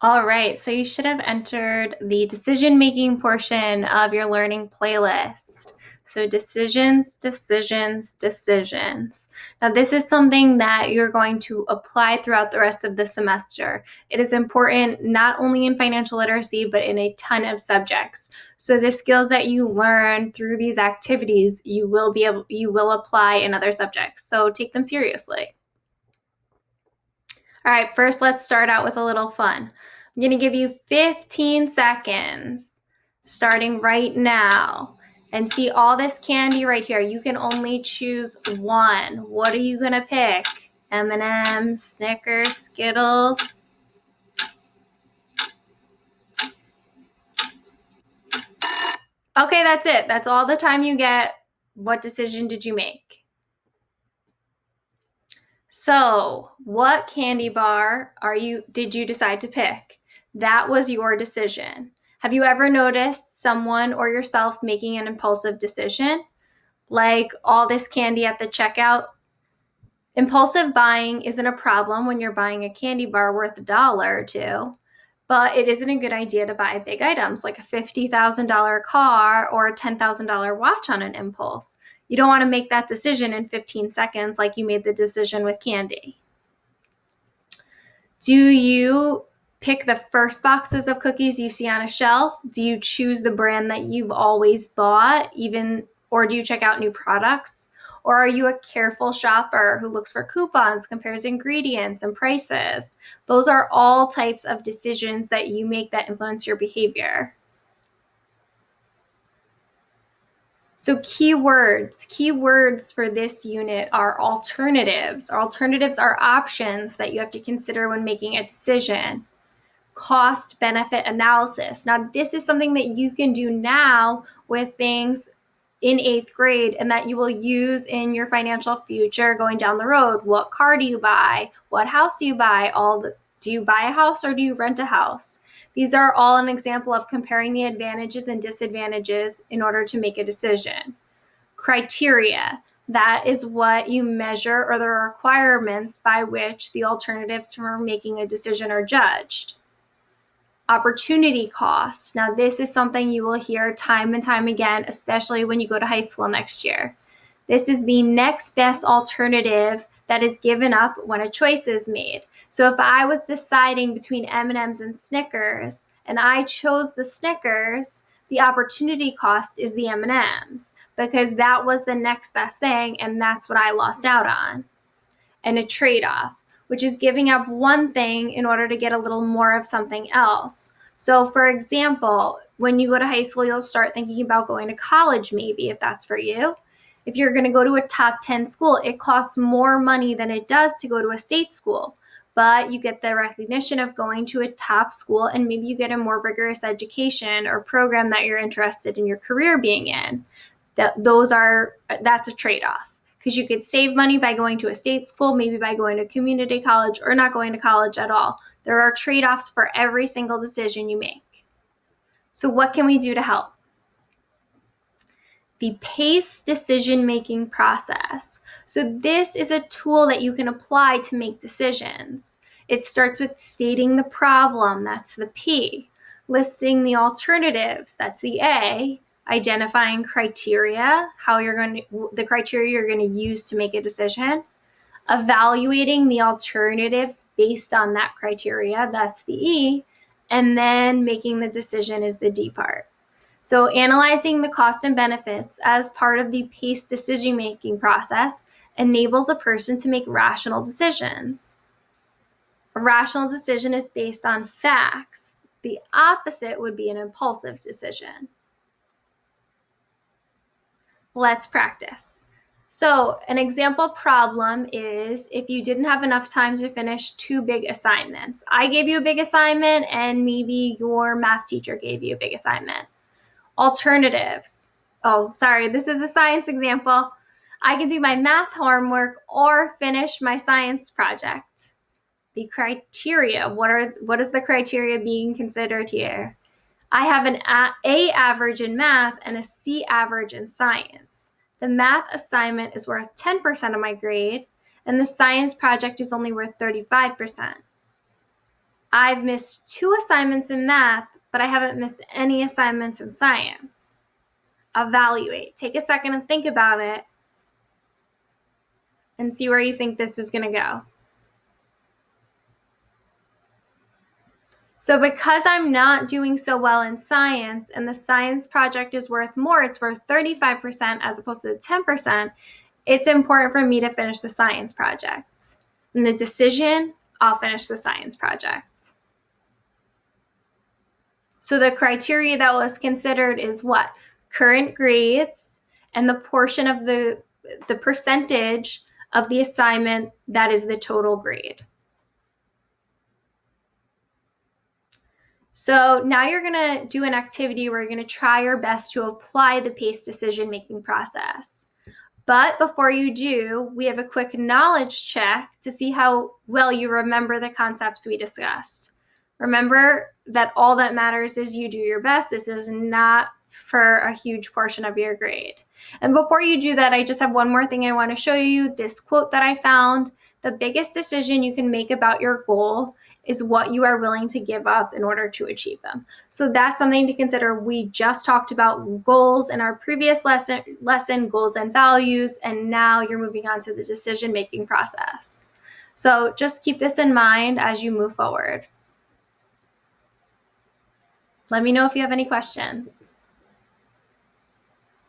All right, so you should have entered the decision-making portion of your learning playlist. So decisions, decisions, decisions. Now, this is something that you're going to apply throughout the rest of the semester. It is important not only in financial literacy, but in a ton of subjects. So the skills that you learn through these activities, you will apply in other subjects. So take them seriously. All right, first let's start out with a little fun. I'm going to give you 15 seconds starting right now and see all this candy right here. You can only choose one. What are you going to pick? M&M's, Snickers, Skittles? Okay, that's it. That's all the time you get. What decision did you make? So, what candy bar did you decide to pick? That was your decision. Have you ever noticed someone or yourself making an impulsive decision? Like all this candy at the checkout? Impulsive buying isn't a problem when you're buying a candy bar worth $1 or $2, but it isn't a good idea to buy big items like a $50,000 car or a $10,000 watch on an impulse. You don't want to make that decision in 15 seconds like you made the decision with candy. Do you pick the first boxes of cookies you see on a shelf? Do you choose the brand that you've always bought, or do you check out new products? Or are you a careful shopper who looks for coupons, compares ingredients and prices? Those are all types of decisions that you make that influence your behavior. So keywords for this unit are alternatives. Alternatives are options that you have to consider when making a decision. Cost benefit analysis. Now, this is something that you can do now with things in 8th grade and that you will use in your financial future going down the road. What car do you buy? What house do you buy? Do you buy a house or do you rent a house? These are all an example of comparing the advantages and disadvantages in order to make a decision. Criteria. That is what you measure, or the requirements by which the alternatives for making a decision are judged. Opportunity cost. Now, this is something you will hear time and time again, especially when you go to high school next year. This is the next best alternative that is given up when a choice is made. So if I was deciding between M&Ms and Snickers and I chose the Snickers, the opportunity cost is the M&Ms because that was the next best thing and that's what I lost out on. And a trade-off, which is giving up one thing in order to get a little more of something else. So for example, when you go to high school, you'll start thinking about going to college, maybe, if that's for you. If you're going to go to a top 10 school, it costs more money than it does to go to a state school. But you get the recognition of going to a top school and maybe you get a more rigorous education or program that you're interested in your career being in. That's a trade-off. Because you could save money by going to a state school, maybe by going to community college, or not going to college at all. There are trade-offs for every single decision you make. So what can we do to help? The PACE decision-making process. So this is a tool that you can apply to make decisions. It starts with stating the problem, that's the P. Listing the alternatives, that's the A. Identifying criteria, the criteria you're going to use to make a decision. Evaluating the alternatives based on that criteria, that's the E. And then making the decision is the D part. So analyzing the cost and benefits as part of the PACE decision-making process enables a person to make rational decisions. A rational decision is based on facts. The opposite would be an impulsive decision. Let's practice. So an example problem is if you didn't have enough time to finish 2 big assignments. I gave you a big assignment and maybe your math teacher gave you a big assignment. Alternatives. Oh, sorry, this is a science example. I can do my math homework or finish my science project. The criteria, what is the criteria being considered here? I have an A average in math and a C average in science. The math assignment is worth 10% of my grade, and the science project is only worth 35%. I've missed 2 assignments in math, but I haven't missed any assignments in science. Evaluate. Take a second and think about it and see where you think this is going to go. So because I'm not doing so well in science and the science project is worth more, it's worth 35% as opposed to the 10%, it's important for me to finish the science project. And the decision, I'll finish the science project. So the criteria that was considered is what? Current grades and the portion of the percentage of the assignment that is the total grade. So now you're going to do an activity where you're going to try your best to apply the PACE decision-making process. But before you do, we have a quick knowledge check to see how well you remember the concepts we discussed. Remember that all that matters is you do your best. This is not for a huge portion of your grade. And before you do that, I just have one more thing I want to show you. This quote that I found: the biggest decision you can make about your goal is what you are willing to give up in order to achieve them. So that's something to consider. We just talked about goals in our previous lesson, goals and values, and now you're moving on to the decision-making process. So just keep this in mind as you move forward. Let me know if you have any questions.